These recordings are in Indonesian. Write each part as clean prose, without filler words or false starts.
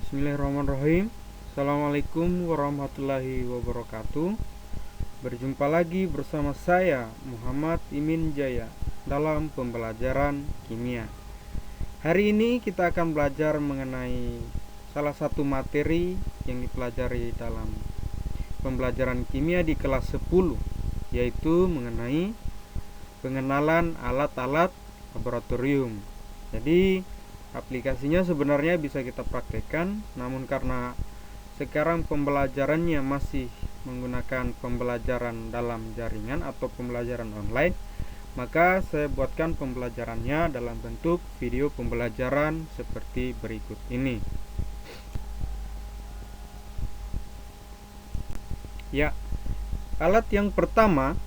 Bismillahirrahmanirrahim. Assalamualaikum warahmatullahi wabarakatuh. Berjumpa lagi bersama saya Muhammad Imin Jaya dalam pembelajaran kimia. Hari ini kita akan belajar mengenai salah satu materi yang dipelajari dalam pembelajaran kimia di kelas 10, yaitu mengenai pengenalan alat-alat laboratorium. Jadi aplikasinya sebenarnya bisa kita praktekkan, namun karena sekarang pembelajarannya masih menggunakan pembelajaran dalam jaringan atau pembelajaran online, maka saya buatkan pembelajarannya dalam bentuk video pembelajaran seperti berikut ini. Ya, alat yang pertama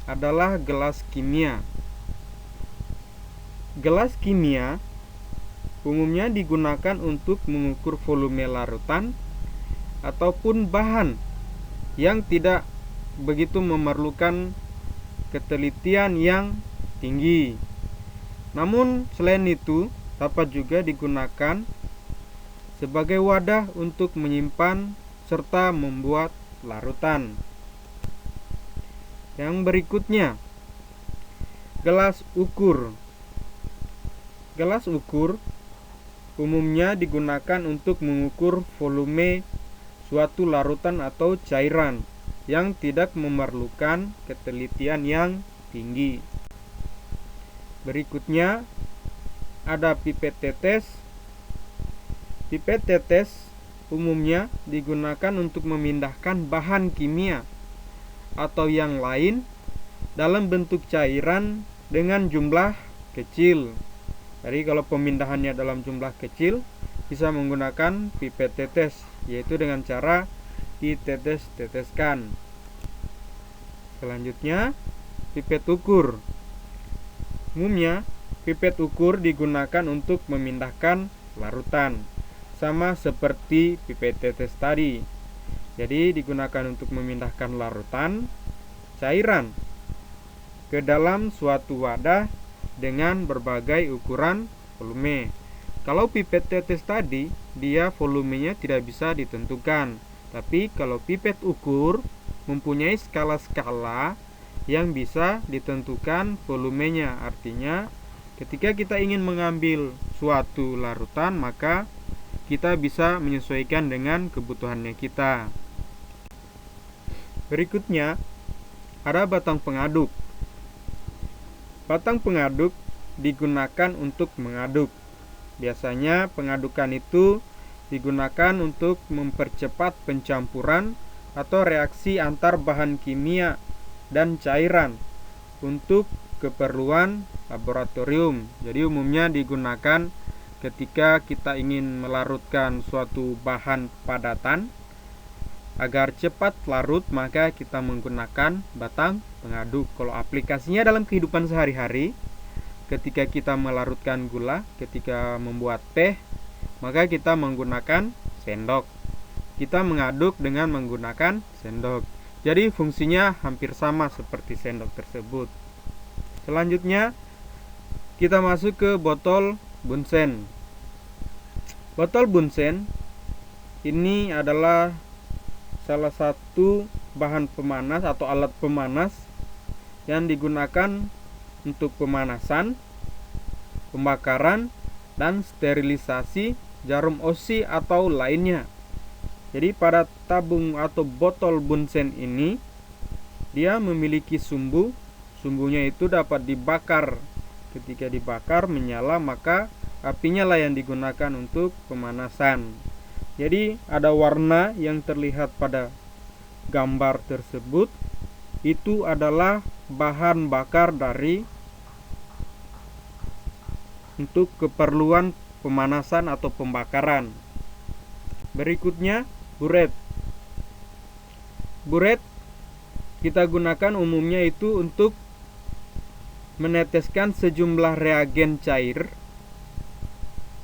adalah gelas kimia. Gelas kimia umumnya digunakan untuk mengukur volume larutan ataupun bahan yang tidak begitu memerlukan ketelitian yang tinggi. Namun selain itu dapat juga digunakan sebagai wadah untuk menyimpan serta membuat larutan. Yang berikutnya, gelas ukur. Gelas ukur umumnya digunakan untuk mengukur volume suatu larutan atau cairan yang tidak memerlukan ketelitian yang tinggi. Berikutnya ada pipet tetes. Pipet tetes umumnya digunakan untuk memindahkan bahan kimia atau yang lain dalam bentuk cairan dengan jumlah kecil. Jadi kalau pemindahannya dalam jumlah kecil bisa menggunakan pipet tetes, yaitu dengan cara ditetes-teteskan. Selanjutnya, pipet ukur. Umumnya pipet ukur digunakan untuk memindahkan larutan, sama seperti pipet tetes tadi. Jadi digunakan untuk memindahkan larutan cairan ke dalam suatu wadah dengan berbagai ukuran volume. Kalau pipet tetes tadi, dia volumenya tidak bisa ditentukan. Tapi kalau pipet ukur mempunyai skala-skala yang bisa ditentukan volumenya. Artinya, ketika kita ingin mengambil suatu larutan, maka kita bisa menyesuaikan dengan kebutuhannya kita. Berikutnya, ada batang pengaduk. Batang pengaduk digunakan untuk mengaduk. Biasanya pengadukan itu digunakan untuk mempercepat pencampuran atau reaksi antar bahan kimia dan cairan untuk keperluan laboratorium. Jadi umumnya digunakan ketika kita ingin melarutkan suatu bahan padatan. Agar cepat larut, maka kita menggunakan batang pengaduk. Kalau aplikasinya dalam kehidupan sehari-hari, ketika kita melarutkan gula, ketika membuat teh, maka kita menggunakan sendok. Kita mengaduk dengan menggunakan sendok. Jadi fungsinya hampir sama seperti sendok tersebut. Selanjutnya, kita masuk ke botol bunsen. Botol bunsen ini adalah salah satu bahan pemanas atau alat pemanas yang digunakan untuk pemanasan, pembakaran, dan sterilisasi jarum OSI atau lainnya. Jadi pada tabung atau botol bunsen ini, dia memiliki sumbu. Sumbunya itu dapat dibakar. Ketika dibakar menyala, maka apinya lah yang digunakan untuk pemanasan. Jadi ada warna yang terlihat pada gambar tersebut, itu adalah bahan bakar dari untuk keperluan pemanasan atau pembakaran. Berikutnya buret. Buret kita gunakan umumnya itu untuk meneteskan sejumlah reagen cair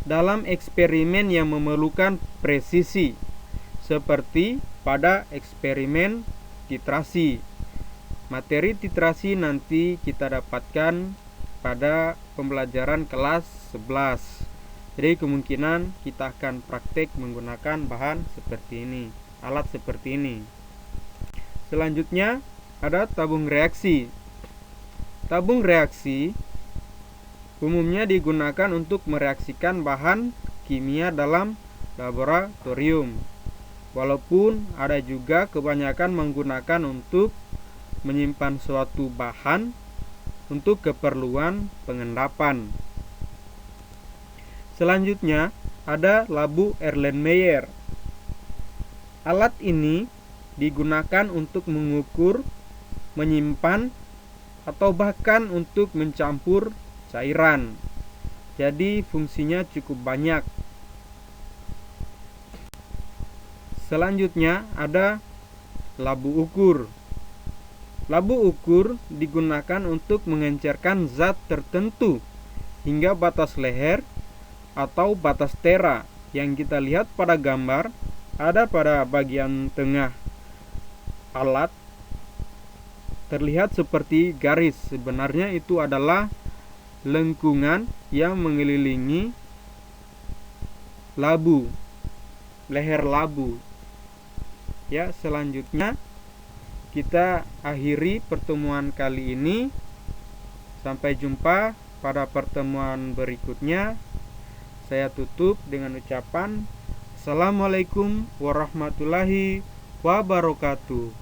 dalam eksperimen yang memerlukan presisi, seperti pada eksperimen titrasi. Materi titrasi nanti kita dapatkan pada pembelajaran kelas 11. Jadi kemungkinan kita akan praktek menggunakan bahan seperti ini, alat seperti ini. Selanjutnya ada tabung reaksi. Tabung reaksi umumnya digunakan untuk mereaksikan bahan kimia dalam laboratorium. Walaupun ada juga kebanyakan menggunakan untuk menyimpan suatu bahan untuk keperluan pengendapan. Selanjutnya ada labu Erlenmeyer. Alat ini digunakan untuk mengukur, menyimpan, atau bahkan untuk mencampur cairan. Jadi fungsinya cukup banyak. Selanjutnya ada labu ukur. Labu ukur digunakan untuk mengencerkan zat tertentu hingga batas leher atau batas tera yang kita lihat pada gambar ada pada bagian tengah alat terlihat seperti garis. Sebenarnya itu adalah lengkungan yang mengelilingi labu, leher labu. Ya, selanjutnya kita akhiri pertemuan kali ini. Sampai jumpa pada pertemuan berikutnya. Saya tutup dengan ucapan Assalamualaikum warahmatullahi wabarakatuh.